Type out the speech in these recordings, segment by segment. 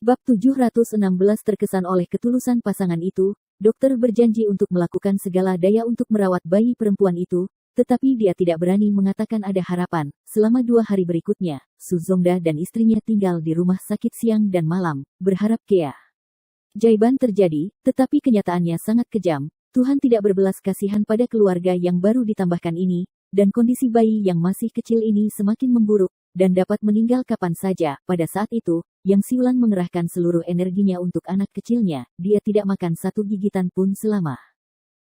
Bab 716 terkesan oleh ketulusan pasangan itu, dokter berjanji untuk melakukan segala daya untuk merawat bayi perempuan itu, tetapi dia tidak berani mengatakan ada harapan. Selama 2 hari berikutnya, Suzongda dan istrinya tinggal di rumah sakit siang dan malam, berharap keajaiban terjadi, tetapi kenyataannya sangat kejam. Tuhan tidak berbelas kasihan pada keluarga yang baru ditambahkan ini, dan kondisi bayi yang masih kecil ini semakin memburuk, dan dapat meninggal kapan saja. Pada saat itu, Yang Siulan mengerahkan seluruh energinya untuk anak kecilnya. Dia tidak makan satu gigitan pun selama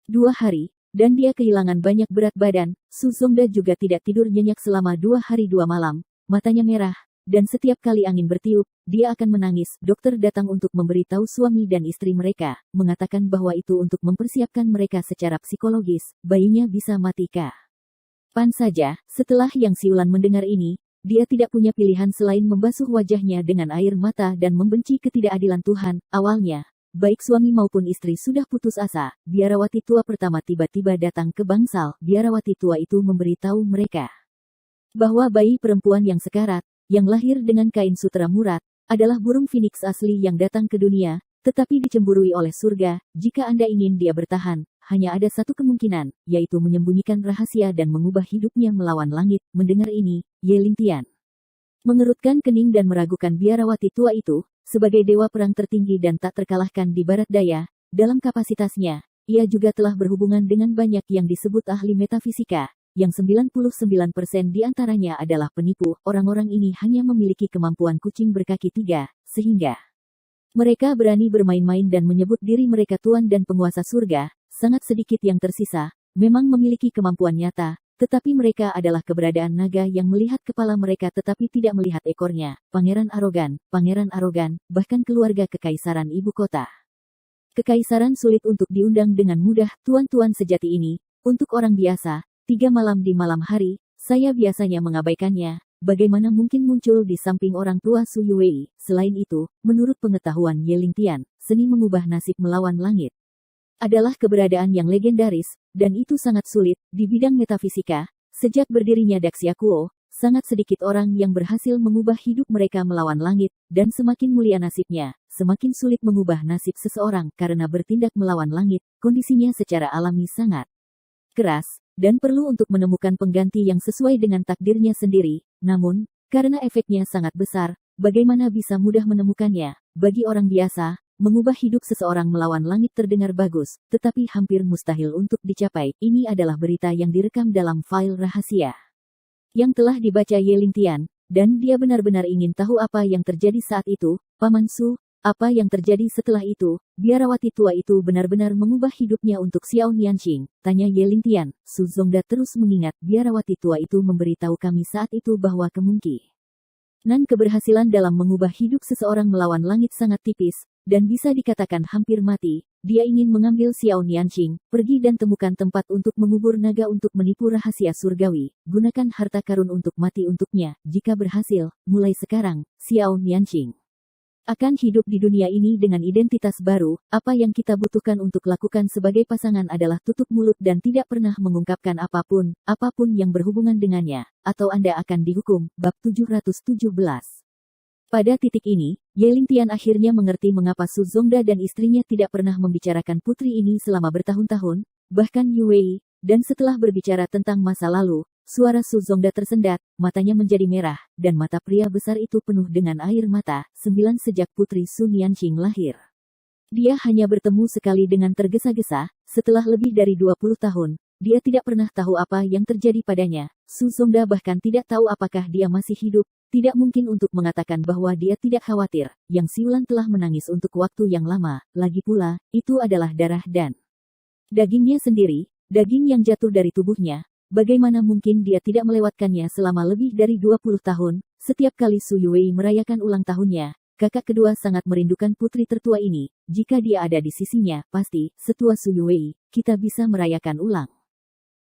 2 hari, dan dia kehilangan banyak berat badan. Suzongda juga tidak tidur nyenyak selama 2 hari 2 malam, matanya merah, dan setiap kali angin bertiup, dia akan menangis. Dokter datang untuk memberitahu suami dan istri mereka, mengatakan bahwa itu untuk mempersiapkan mereka secara psikologis, bayinya bisa mati kapan saja. Setelah Yang Siulan mendengar ini, dia tidak punya pilihan selain membasuh wajahnya dengan air mata dan membenci ketidakadilan Tuhan. Awalnya, baik suami maupun istri sudah putus asa. Biarawati tua pertama tiba-tiba datang ke bangsal. Biarawati tua itu memberitahu mereka bahwa bayi perempuan yang sekarat, yang lahir dengan kain sutera murad, adalah burung phoenix asli yang datang ke dunia, tetapi dicemburui oleh surga. Jika Anda ingin dia bertahan, hanya ada satu kemungkinan, yaitu menyembunyikan rahasia dan mengubah hidupnya melawan langit. Mendengar ini, Ye Lingtian mengerutkan kening dan meragukan biarawati tua itu, sebagai dewa perang tertinggi dan tak terkalahkan di barat daya. Dalam kapasitasnya, ia juga telah berhubungan dengan banyak yang disebut ahli metafisika, yang 99% diantaranya adalah penipu. Orang-orang ini hanya memiliki kemampuan kucing berkaki 3, sehingga mereka berani bermain-main dan menyebut diri mereka tuan dan penguasa surga. Sangat sedikit yang tersisa, memang memiliki kemampuan nyata, tetapi mereka adalah keberadaan naga yang melihat kepala mereka tetapi tidak melihat ekornya. Pangeran arogan, bahkan keluarga kekaisaran ibu kota. Kekaisaran sulit untuk diundang dengan mudah. Tuan-tuan sejati ini, untuk orang biasa, 3 malam di malam hari, saya biasanya mengabaikannya. Bagaimana mungkin muncul di samping orang tua Su Yuwei? Selain itu, menurut pengetahuan Ye Lingtian, seni mengubah nasib melawan langit adalah keberadaan yang legendaris, dan itu sangat sulit. Di bidang metafisika, sejak berdirinya Daxia-kuo, sangat sedikit orang yang berhasil mengubah hidup mereka melawan langit, dan semakin mulia nasibnya, semakin sulit mengubah nasib seseorang karena bertindak melawan langit. Kondisinya secara alami sangat keras, dan perlu untuk menemukan pengganti yang sesuai dengan takdirnya sendiri. Namun, karena efeknya sangat besar, bagaimana bisa mudah menemukannya? Bagi orang biasa, mengubah hidup seseorang melawan langit terdengar bagus, tetapi hampir mustahil untuk dicapai. Ini adalah berita yang direkam dalam file rahasia yang telah dibaca Ye Lingtian, dan dia benar-benar ingin tahu apa yang terjadi saat itu. Paman Su, apa yang terjadi setelah itu? Biarawati tua itu benar-benar mengubah hidupnya untuk Xiao Nianxing, tanya Ye Lingtian. Suzongda terus mengingat. Biarawati tua itu memberitahu kami saat itu bahwa kemungkinan keberhasilan dalam mengubah hidup seseorang melawan langit sangat tipis, dan bisa dikatakan hampir mati. Dia ingin mengambil Xiao Nianxing, pergi dan temukan tempat untuk mengubur naga untuk menipu rahasia surgawi. Gunakan harta karun untuk mati untuknya. Jika berhasil, mulai sekarang, Xiao Nianxing akan hidup di dunia ini dengan identitas baru. Apa yang kita butuhkan untuk lakukan sebagai pasangan adalah tutup mulut dan tidak pernah mengungkapkan apapun yang berhubungan dengannya, atau Anda akan dihukum. Bab 717. Pada titik ini, Ye Lingtian akhirnya mengerti mengapa Suzongda dan istrinya tidak pernah membicarakan putri ini selama bertahun-tahun, bahkan Yuwei, dan setelah berbicara tentang masa lalu, suara Suzongda tersendat, matanya menjadi merah, dan mata pria besar itu penuh dengan air mata. 9 sejak putri Su Nianxing lahir, dia hanya bertemu sekali dengan tergesa-gesa. Setelah lebih dari 20 tahun, dia tidak pernah tahu apa yang terjadi padanya. Suzongda bahkan tidak tahu apakah dia masih hidup. Tidak mungkin untuk mengatakan bahwa dia tidak khawatir. Yang Siulan telah menangis untuk waktu yang lama. Lagi pula, itu adalah darah dan dagingnya sendiri, daging yang jatuh dari tubuhnya. Bagaimana mungkin dia tidak melewatkannya selama lebih dari 20 tahun? Setiap kali Su Yuwei merayakan ulang tahunnya, kakak kedua sangat merindukan putri tertua ini. Jika dia ada di sisinya, pasti, setua Su Yuwei, kita bisa merayakan ulang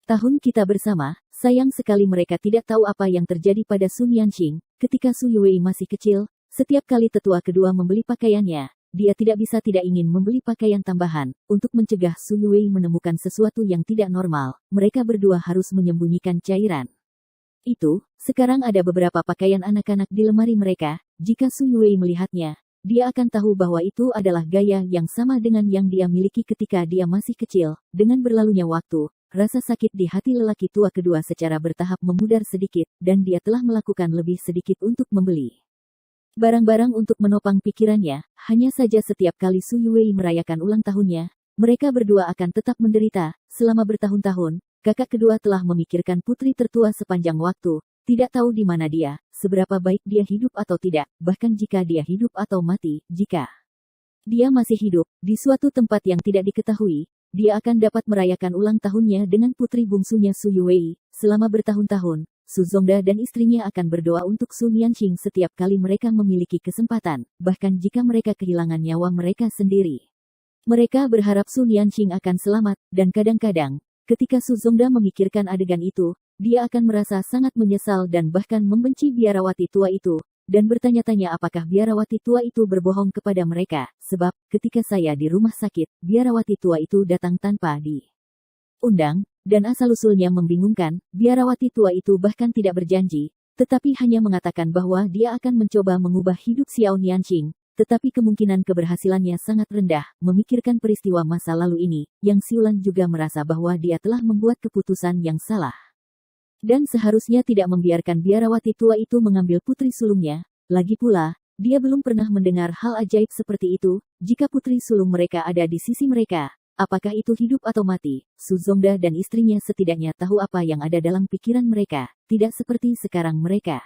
tahun kita bersama. Sayang sekali mereka tidak tahu apa yang terjadi pada Su Nianxing. Ketika Su Yuwei masih kecil, setiap kali tetua kedua membeli pakaiannya, dia tidak ingin membeli pakaian tambahan. Untuk mencegah Su Yuwei menemukan sesuatu yang tidak normal, mereka berdua harus menyembunyikan cairan itu. Sekarang ada beberapa pakaian anak-anak di lemari mereka. Jika Su Yuwei melihatnya, dia akan tahu bahwa itu adalah gaya yang sama dengan yang dia miliki ketika dia masih kecil. Dengan berlalunya waktu, rasa sakit di hati lelaki tua kedua secara bertahap memudar sedikit, dan dia telah melakukan lebih sedikit untuk membeli barang-barang untuk menopang pikirannya. Hanya saja setiap kali Su Yuwei merayakan ulang tahunnya, mereka berdua akan tetap menderita. Selama bertahun-tahun, kakak kedua telah memikirkan putri tertua sepanjang waktu, tidak tahu di mana dia, seberapa baik dia hidup atau tidak, bahkan jika dia hidup atau mati. Jika dia masih hidup, di suatu tempat yang tidak diketahui, dia akan dapat merayakan ulang tahunnya dengan putri bungsunya Su Yuwei. Selama bertahun-tahun, Su Zongda dan istrinya akan berdoa untuk Su Nianqing setiap kali mereka memiliki kesempatan, bahkan jika mereka kehilangan nyawa mereka sendiri. Mereka berharap Su Nianqing akan selamat, dan kadang-kadang, ketika Su Zongda memikirkan adegan itu, dia akan merasa sangat menyesal dan bahkan membenci biarawati tua itu, dan bertanya-tanya apakah biarawati tua itu berbohong kepada mereka, sebab, ketika saya di rumah sakit, biarawati tua itu datang tanpa diundang, dan asal-usulnya membingungkan. Biarawati tua itu bahkan tidak berjanji, tetapi hanya mengatakan bahwa dia akan mencoba mengubah hidup Xiao Nianqing, tetapi kemungkinan keberhasilannya sangat rendah. Memikirkan peristiwa masa lalu ini, Yang Xiulan juga merasa bahwa dia telah membuat keputusan yang salah. Dan seharusnya tidak membiarkan biarawati tua itu mengambil putri sulungnya. Lagi pula, dia belum pernah mendengar hal ajaib seperti itu. Jika putri sulung mereka ada di sisi mereka, apakah itu hidup atau mati? Su Zongda dan istrinya setidaknya tahu apa yang ada dalam pikiran mereka, tidak seperti sekarang mereka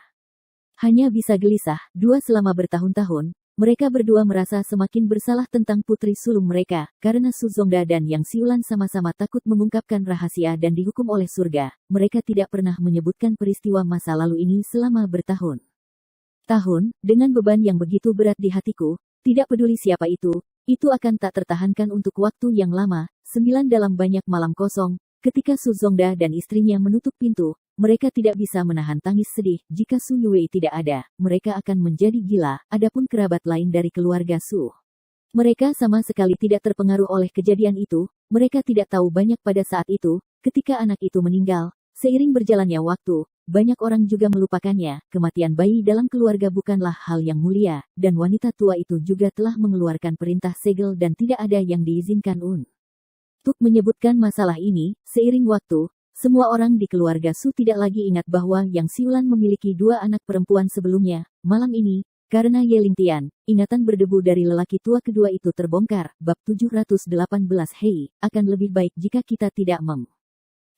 hanya bisa gelisah. Selama bertahun-tahun, mereka berdua merasa semakin bersalah tentang putri sulung mereka, karena Su Zongda dan Yang Xiulan sama-sama takut mengungkapkan rahasia dan dihukum oleh surga. Mereka tidak pernah menyebutkan peristiwa masa lalu ini selama bertahun-tahun. Dengan beban yang begitu berat di hatiku, tidak peduli siapa itu akan tak tertahankan untuk waktu yang lama. 9 dalam banyak malam kosong, ketika Su Zongda dan istrinya menutup pintu, mereka tidak bisa menahan tangis sedih. Jika Su Yuwei tidak ada, mereka akan menjadi gila. Adapun kerabat lain dari keluarga Su, mereka sama sekali tidak terpengaruh oleh kejadian itu. Mereka tidak tahu banyak pada saat itu, ketika anak itu meninggal. Seiring berjalannya waktu, banyak orang juga melupakannya. Kematian bayi dalam keluarga bukanlah hal yang mulia, dan wanita tua itu juga telah mengeluarkan perintah segel dan tidak ada yang diizinkan untuk menyebutkan masalah ini. Seiring waktu, semua orang di keluarga Su tidak lagi ingat bahwa Yang Xiulan memiliki 2 anak perempuan sebelumnya. Malam ini, karena Ye Lingtian, ingatan berdebu dari lelaki tua kedua itu terbongkar. Bab 718. Hei, akan lebih baik jika kita tidak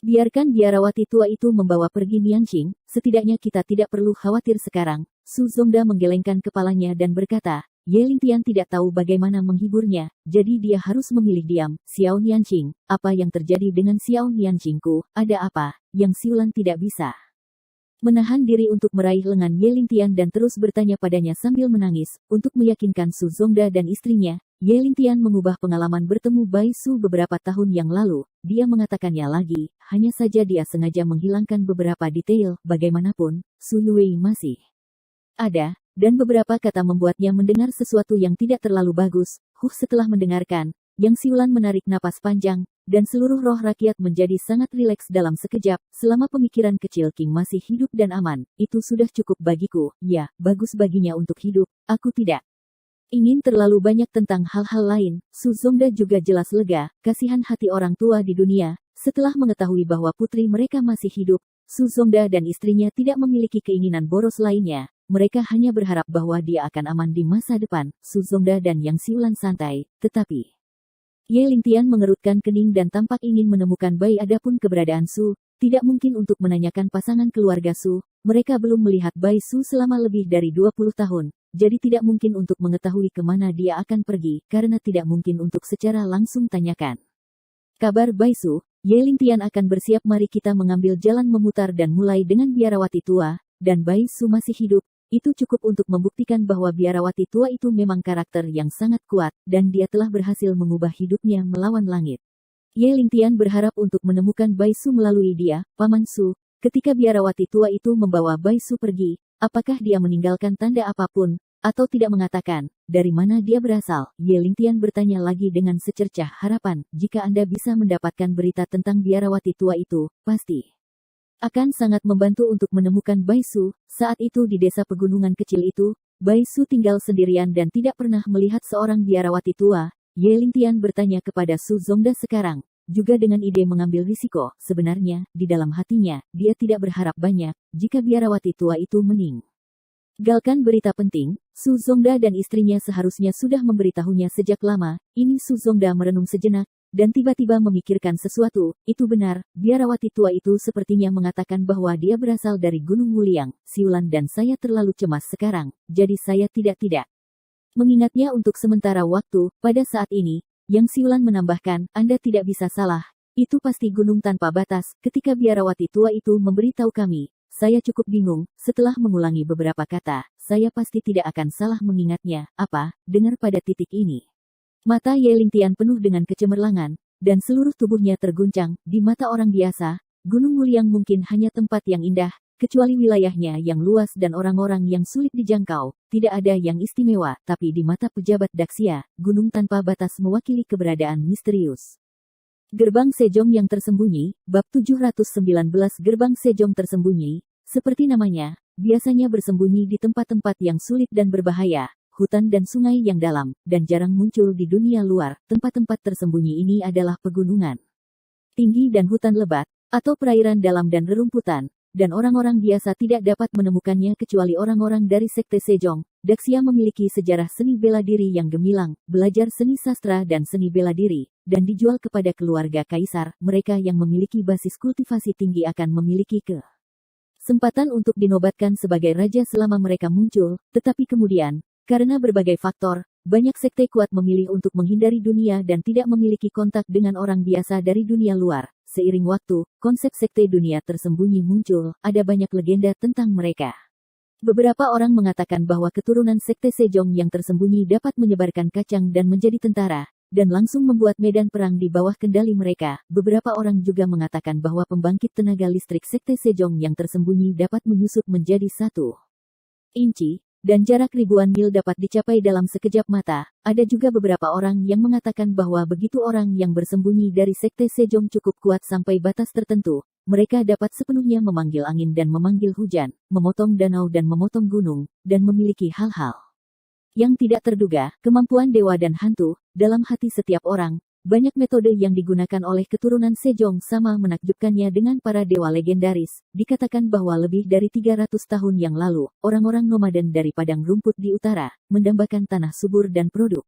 biarkan biarawati tua itu membawa pergi Nianqing. Setidaknya kita tidak perlu khawatir sekarang. Su Zongda menggelengkan kepalanya dan berkata, Ye Lingtian tidak tahu bagaimana menghiburnya, jadi dia harus memilih diam. Xiao Nianqing, apa yang terjadi dengan Xiao Nianqingku? Ada apa? Yang Xiulan tidak bisa menahan diri untuk meraih lengan Ye Lingtian dan terus bertanya padanya sambil menangis. Untuk meyakinkan Su Zongda dan istrinya, Ye Lingtian mengubah pengalaman bertemu Bai Su beberapa tahun yang lalu. Dia mengatakannya lagi, hanya saja dia sengaja menghilangkan beberapa detail. Bagaimanapun, Su Yuwei masih ada, dan beberapa kata membuatnya mendengar sesuatu yang tidak terlalu bagus. Setelah mendengarkan, Yang Xiulan menarik napas panjang, dan seluruh roh rakyat menjadi sangat rileks dalam sekejap. Selama pemikiran kecil King masih hidup dan aman, itu sudah cukup bagiku. Ya, bagus baginya untuk hidup. Aku tidak ingin terlalu banyak tentang hal-hal lain. Su Zongda juga jelas lega. Kasihan hati orang tua di dunia. Setelah mengetahui bahwa putri mereka masih hidup, Su Zongda dan istrinya tidak memiliki keinginan boros lainnya. Mereka hanya berharap bahwa dia akan aman di masa depan. Su Zongda dan Yang Xiulan santai, tetapi Ye Lingtian mengerutkan kening dan tampak ingin menemukan Bai. Adapun keberadaan Su, tidak mungkin untuk menanyakan pasangan keluarga Su. Mereka belum melihat Bai Su selama lebih dari 20 tahun, jadi tidak mungkin untuk mengetahui kemana dia akan pergi, karena tidak mungkin untuk secara langsung tanyakan kabar Bai Su. Ye Lingtian akan bersiap. Mari kita mengambil jalan memutar dan mulai dengan biarawati tua, dan Bai Su masih hidup. Itu cukup untuk membuktikan bahwa biarawati tua itu memang karakter yang sangat kuat, dan dia telah berhasil mengubah hidupnya melawan langit. Ye Lingtian berharap untuk menemukan Bai Su melalui dia. Paman Su, ketika biarawati tua itu membawa Bai Su pergi, apakah dia meninggalkan tanda apapun, atau tidak mengatakan dari mana dia berasal? Ye Lingtian bertanya lagi dengan secercah harapan. Jika Anda bisa mendapatkan berita tentang biarawati tua itu, pasti akan sangat membantu untuk menemukan Bai Su. Saat itu di desa pegunungan kecil itu, Bai Su tinggal sendirian dan tidak pernah melihat seorang biarawati tua. Ye Lingtian bertanya kepada Su Zongda sekarang, juga dengan ide mengambil risiko. Sebenarnya, di dalam hatinya, dia tidak berharap banyak, jika biarawati tua itu meninggalkan berita penting. Su Zongda dan istrinya seharusnya sudah memberitahunya sejak lama. Ini Su Zongda merenung sejenak, dan tiba-tiba memikirkan sesuatu. Itu benar, biarawati tua itu sepertinya mengatakan bahwa dia berasal dari Gunung Wuliang, Siulan, dan saya terlalu cemas sekarang, jadi saya tidak mengingatnya untuk sementara waktu. Pada saat ini, Yang Siulan menambahkan, Anda tidak bisa salah, itu pasti gunung tanpa batas. Ketika biarawati tua itu memberitahu kami, saya cukup bingung. Setelah mengulangi beberapa kata, saya pasti tidak akan salah mengingatnya. Apa? Dengar pada titik ini, mata Ye Lingtian penuh dengan kecemerlangan, dan seluruh tubuhnya terguncang. Di mata orang biasa, Gunung Wuliang mungkin hanya tempat yang indah, kecuali wilayahnya yang luas dan orang-orang yang sulit dijangkau. Tidak ada yang istimewa, tapi di mata pejabat Daxia, gunung tanpa batas mewakili keberadaan misterius. Gerbang Sejong yang tersembunyi, bab 719. Gerbang Sejong tersembunyi, seperti namanya, biasanya bersembunyi di tempat-tempat yang sulit dan berbahaya, hutan dan sungai yang dalam, dan jarang muncul di dunia luar. Tempat-tempat tersembunyi ini adalah pegunungan tinggi dan hutan lebat, atau perairan dalam dan rerumputan, dan orang-orang biasa tidak dapat menemukannya kecuali orang-orang dari Sekte Sejong. Daxia memiliki sejarah seni bela diri yang gemilang, belajar seni sastra dan seni bela diri, dan dijual kepada keluarga kaisar. Mereka yang memiliki basis kultivasi tinggi akan memiliki kesempatan untuk dinobatkan sebagai raja selama mereka muncul, tetapi kemudian, karena berbagai faktor, banyak sekte kuat memilih untuk menghindari dunia dan tidak memiliki kontak dengan orang biasa dari dunia luar. Seiring waktu, konsep sekte dunia tersembunyi muncul, ada banyak legenda tentang mereka. Beberapa orang mengatakan bahwa keturunan sekte Sejong yang tersembunyi dapat menyebarkan kacang dan menjadi tentara, dan langsung membuat medan perang di bawah kendali mereka. Beberapa orang juga mengatakan bahwa pembangkit tenaga listrik sekte Sejong yang tersembunyi dapat menyusut menjadi 1 inci, dan jarak ribuan mil dapat dicapai dalam sekejap mata. Ada juga beberapa orang yang mengatakan bahwa begitu orang yang bersembunyi dari Sekte Sejong cukup kuat sampai batas tertentu, mereka dapat sepenuhnya memanggil angin dan memanggil hujan, memotong danau dan memotong gunung, dan memiliki hal-hal yang tidak terduga. Kemampuan dewa dan hantu, dalam hati setiap orang, banyak metode yang digunakan oleh keturunan Sejong sama menakjubkannya dengan para dewa legendaris. Dikatakan bahwa lebih dari 300 tahun yang lalu, orang-orang nomaden dari padang rumput di utara, mendambakan tanah subur dan produk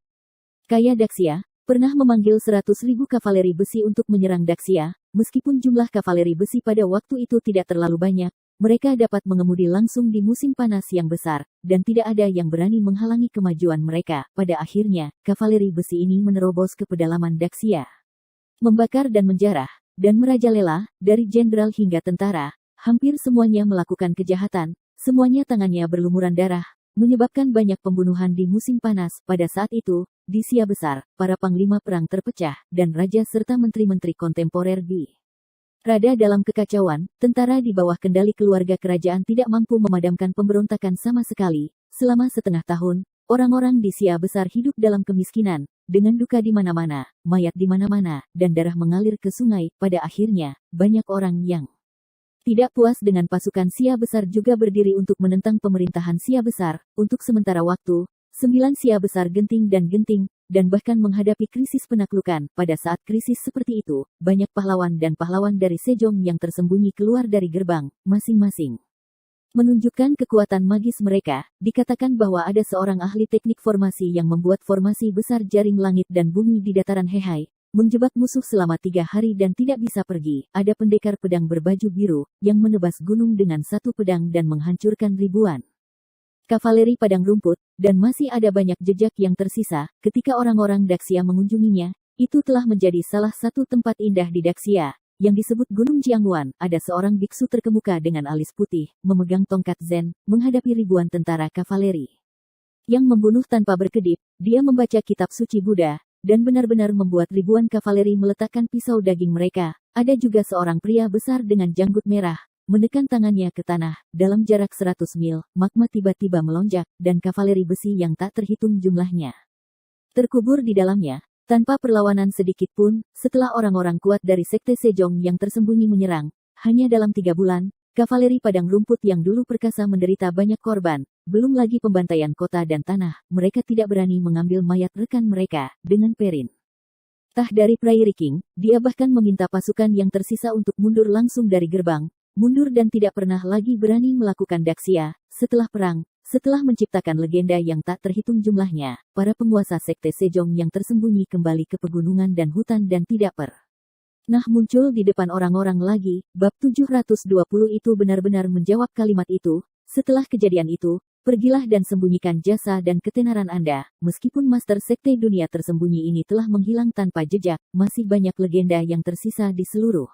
kaya Daxia, pernah memanggil 100.000 kavaleri besi untuk menyerang Daxia. Meskipun jumlah kavaleri besi pada waktu itu tidak terlalu banyak, mereka dapat mengemudi langsung di musim panas yang besar, dan tidak ada yang berani menghalangi kemajuan mereka. Pada akhirnya, kavaleri besi ini menerobos ke pedalaman Daxia, membakar dan menjarah, dan merajalela, dari jenderal hingga tentara. Hampir semuanya melakukan kejahatan, semuanya tangannya berlumuran darah, menyebabkan banyak pembunuhan di musim panas. Pada saat itu, di Xia Besar, para panglima perang terpecah, dan raja serta menteri-menteri kontemporer berada dalam kekacauan. Tentara di bawah kendali keluarga kerajaan tidak mampu memadamkan pemberontakan sama sekali. Selama setengah tahun, orang-orang di Xia Besar hidup dalam kemiskinan, dengan duka di mana-mana, mayat di mana-mana, dan darah mengalir ke sungai. Pada akhirnya, banyak orang yang tidak puas dengan pasukan Xia Besar juga berdiri untuk menentang pemerintahan Xia Besar. Untuk sementara waktu, 9 Xia Besar genting, dan bahkan menghadapi krisis penaklukan. Pada saat krisis seperti itu, banyak pahlawan dan pahlawan dari Sejong yang tersembunyi keluar dari gerbang, masing-masing menunjukkan kekuatan magis mereka. Dikatakan bahwa ada seorang ahli teknik formasi yang membuat formasi besar jaring langit dan bumi di dataran Hehai, menjebak musuh selama 3 hari dan tidak bisa pergi. Ada pendekar pedang berbaju biru, yang menebas gunung dengan satu pedang dan menghancurkan ribuan kavaleri padang rumput, dan masih ada banyak jejak yang tersisa. Ketika orang-orang Daxia mengunjunginya, itu telah menjadi salah satu tempat indah di Daxia, yang disebut Gunung Jiangwan. Ada seorang biksu terkemuka dengan alis putih, memegang tongkat zen, menghadapi ribuan tentara kavaleri yang membunuh tanpa berkedip. Dia membaca kitab suci Buddha, dan benar-benar membuat ribuan kavaleri meletakkan pisau daging mereka. Ada juga seorang pria besar dengan janggut merah, menekan tangannya ke tanah. Dalam jarak 100 mil, magma tiba-tiba melonjak, dan kavaleri besi yang tak terhitung jumlahnya terkubur di dalamnya, tanpa perlawanan sedikit pun. Setelah orang-orang kuat dari Sekte Sejong yang tersembunyi menyerang, hanya dalam 3 bulan, kavaleri padang rumput yang dulu perkasa menderita banyak korban, belum lagi pembantaian kota dan tanah, mereka tidak berani mengambil mayat rekan mereka, dengan Perrin. Tah dari Prairie King, dia bahkan meminta pasukan yang tersisa untuk mundur langsung dari gerbang, mundur dan tidak pernah lagi berani melakukan daksia. Setelah perang, setelah menciptakan legenda yang tak terhitung jumlahnya, para penguasa sekte Sejong yang tersembunyi kembali ke pegunungan dan hutan dan tidak pernah muncul di depan orang-orang lagi. Bab 720 itu benar-benar menjawab kalimat itu. Setelah kejadian itu, pergilah dan sembunyikan jasa dan ketenaran Anda. Meskipun Master Sekte Dunia Tersembunyi ini telah menghilang tanpa jejak, masih banyak legenda yang tersisa di seluruh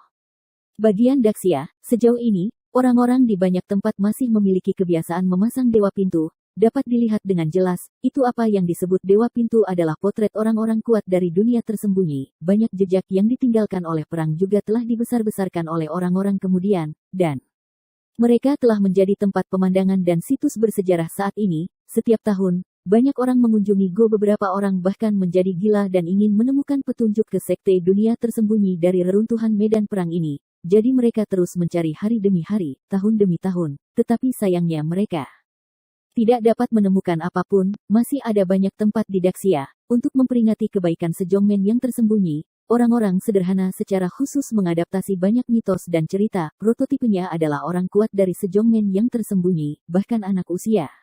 bagian Daxia. Sejauh ini, orang-orang di banyak tempat masih memiliki kebiasaan memasang dewa pintu. Dapat dilihat dengan jelas, itu apa yang disebut dewa pintu adalah potret orang-orang kuat dari dunia tersembunyi. Banyak jejak yang ditinggalkan oleh perang juga telah dibesar-besarkan oleh orang-orang kemudian, dan mereka telah menjadi tempat pemandangan dan situs bersejarah saat ini. Setiap tahun, banyak orang mengunjungi Go. Beberapa orang bahkan menjadi gila dan ingin menemukan petunjuk ke sekte dunia tersembunyi dari reruntuhan medan perang ini. Jadi mereka terus mencari hari demi hari, tahun demi tahun, tetapi sayangnya mereka tidak dapat menemukan apapun. Masih ada banyak tempat di Daxia untuk memperingati kebaikan Sejongmen yang tersembunyi. Orang-orang sederhana secara khusus mengadaptasi banyak mitos dan cerita. Prototipenya adalah orang kuat dari Sejongmen yang tersembunyi, bahkan anak usia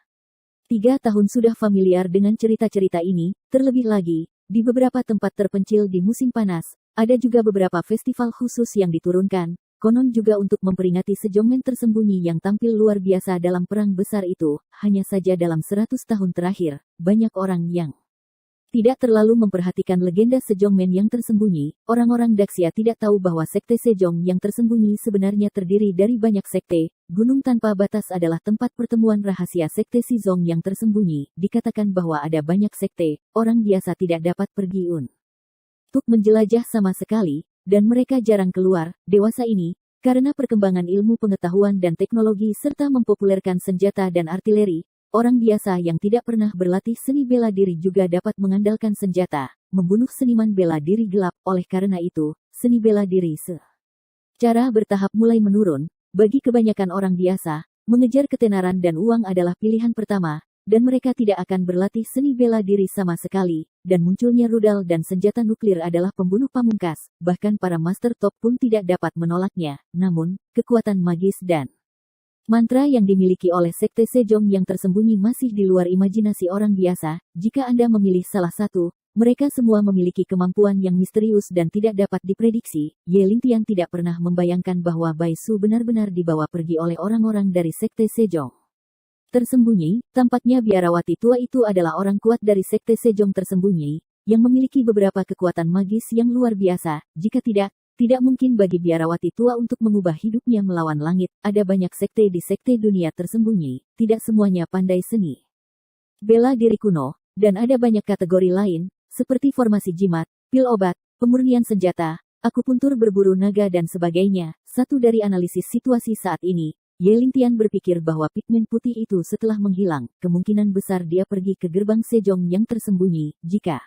3 tahun sudah familiar dengan cerita-cerita ini. Terlebih lagi, di beberapa tempat terpencil di musim panas, ada juga beberapa festival khusus yang diturunkan. Konon juga untuk memperingati Sejongmen tersembunyi yang tampil luar biasa dalam perang besar itu. Hanya saja dalam 100 tahun terakhir, banyak orang yang tidak terlalu memperhatikan legenda Sejongmen yang tersembunyi. Orang-orang Daxia tidak tahu bahwa sekte Sejong yang tersembunyi sebenarnya terdiri dari banyak sekte. Gunung Tanpa Batas adalah tempat pertemuan rahasia sekte Sizong yang tersembunyi. Dikatakan bahwa ada banyak sekte, orang biasa tidak dapat pergi untuk menjelajah sama sekali, dan mereka jarang keluar. Dewasa ini, karena perkembangan ilmu pengetahuan dan teknologi serta mempopulerkan senjata dan artileri, orang biasa yang tidak pernah berlatih seni bela diri juga dapat mengandalkan senjata, membunuh seniman bela diri gelap. Oleh karena itu, seni bela diri secara bertahap mulai menurun. Bagi kebanyakan orang biasa, mengejar ketenaran dan uang adalah pilihan pertama, dan mereka tidak akan berlatih seni bela diri sama sekali, dan munculnya rudal dan senjata nuklir adalah pembunuh pamungkas. Bahkan para master top pun tidak dapat menolaknya. Namun, kekuatan magis dan mantra yang dimiliki oleh sekte Sejong yang tersembunyi masih di luar imajinasi orang biasa. Jika Anda memilih salah satu, mereka semua memiliki kemampuan yang misterius dan tidak dapat diprediksi. Ye Lingtian tidak pernah membayangkan bahwa Bai Su benar-benar dibawa pergi oleh orang-orang dari sekte Sejong tersembunyi. Tampaknya biarawati tua itu adalah orang kuat dari sekte Sejong tersembunyi, yang memiliki beberapa kekuatan magis yang luar biasa. Jika tidak mungkin bagi biarawati tua untuk mengubah hidupnya melawan langit. Ada banyak sekte di sekte dunia tersembunyi, tidak semuanya pandai seni bela diri kuno, dan ada banyak kategori lain, seperti formasi jimat, pil obat, pemurnian senjata, akupuntur berburu naga dan sebagainya. Satu dari analisis situasi saat ini, Ye Lingtian berpikir bahwa pigmen putih itu setelah menghilang, kemungkinan besar dia pergi ke gerbang Sejong yang tersembunyi. Jika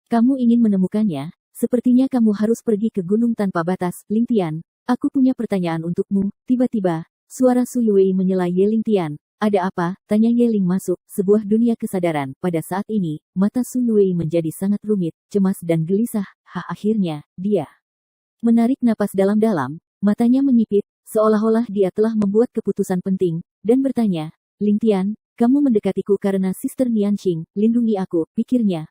kamu ingin menemukannya, sepertinya kamu harus pergi ke Gunung Tanpa Batas. Lingtian, aku punya pertanyaan untukmu. Tiba-tiba, suara Su Yue menyela Ye Lingtian. Ada apa? Tanya Ye Ling masuk, sebuah dunia kesadaran. Pada saat ini, mata Su Yue menjadi sangat rumit, cemas dan gelisah. Akhirnya, dia menarik napas dalam-dalam, matanya menyipit, seolah-olah dia telah membuat keputusan penting, dan bertanya, Lingtian, kamu mendekatiku karena Sister Nianxing, lindungi aku, pikirnya.